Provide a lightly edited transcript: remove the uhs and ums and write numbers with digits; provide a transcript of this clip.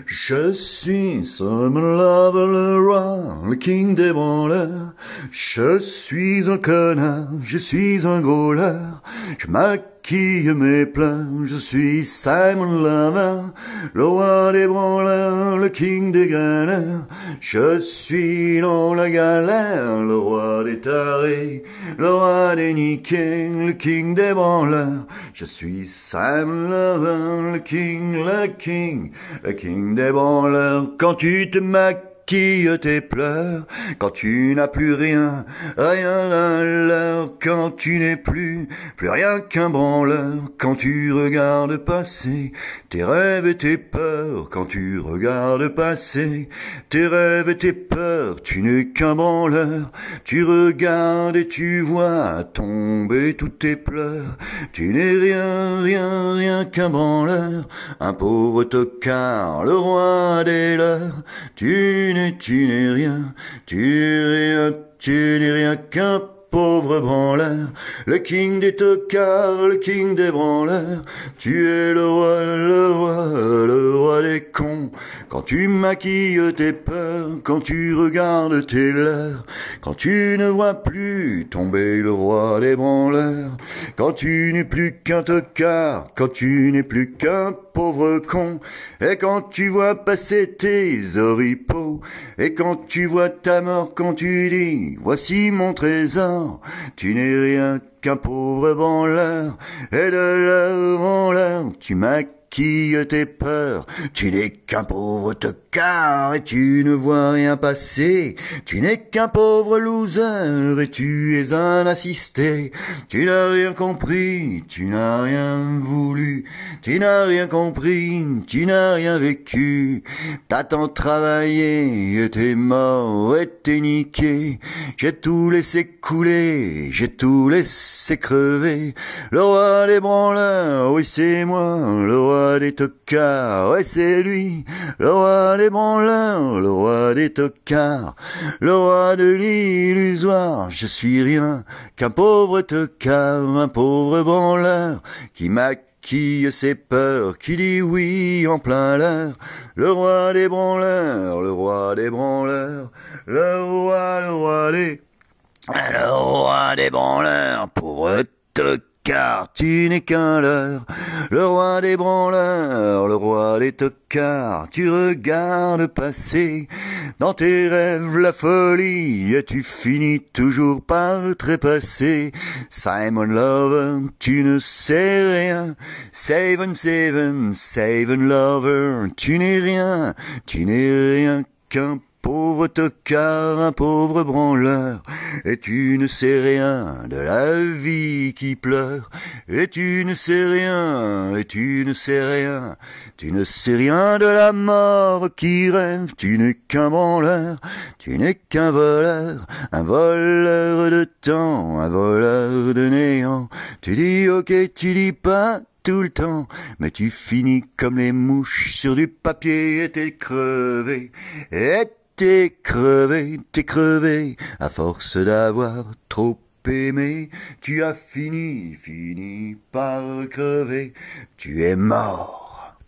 Je suis Simon Lover, le roi, le king des branleurs. Je suis un connard, je suis un gros leurre. Je maquille mes pleurs, je suis Simon Lover, le roi des branleurs, le king des galères. Je suis dans la galère, le roi des tarés, le roi des niqués, le king des branleurs. Je suis Simon Lover, le king, le king, le king des branleurs. Quand tu te maquilles tes pleurs, quand tu n'as plus rien, rien à l'heure, quand tu n'es plus rien qu'un branleur, quand tu regardes passer tes rêves et tes peurs, quand tu regardes passer tes rêves et tes peurs, tu n'es qu'un branleur, tu regardes et tu vois tomber tous tes pleurs, tu n'es rien, rien, rien qu'un branleur, un pauvre tocard, le roi des leurs, tu n'es rien, tu n'es rien qu'un pauvre branleur, le king des tocards, le king des branleurs, tu es le roi, le roi, le roi des cons. Quand tu maquilles tes peurs, quand tu regardes tes leurs, quand tu ne vois plus tomber le roi des branleurs, quand tu n'es plus qu'un tocard, quand tu n'es plus qu'un pauvre con, et quand tu vois passer tes oripeaux, et quand tu vois ta mort, quand tu dis voici mon trésor, tu n'es rien qu'un pauvre branleur, et de l'heure en l'heure tu maquilles tes peurs, tu n'es qu'un pauvre tocard et tu ne vois rien passer, tu n'es qu'un pauvre loser et tu es un assisté, tu n'as rien compris, tu n'as rien voulu, tu n'as rien compris, tu n'as rien vécu, t'as tant travaillé et t'es mort et t'es niqué, j'ai tout laissé couler, j'ai tout laissé crever, le roi des branleurs, oui c'est moi, le roi des tocards, ouais c'est lui, le roi des branleurs, le roi des tocards, le roi de l'illusoire, je suis rien qu'un pauvre tocard, un pauvre branleur, qui maquille ses peurs, qui dit oui en plein l'air, le roi des branleurs, le roi des branleurs, le roi des branleurs, pauvre tocard, tu n'es qu'un leurre, le roi des branleurs, le roi des tocards, tu regardes passer dans tes rêves la folie et tu finis toujours par trépasser. Simon Lover, tu ne sais rien, Seven Lover, tu n'es rien qu'un pauvre tocard, un pauvre branleur, et tu ne sais rien de la vie qui pleure, et tu ne sais rien de la mort qui rêve, tu n'es qu'un branleur, tu n'es qu'un voleur, un voleur de temps, un voleur de néant, tu dis ok, tu dis pas tout le temps, mais tu finis comme les mouches sur du papier et t'es crevé, t'es crevé, à force d'avoir trop aimé, tu as fini par crever, tu es mort.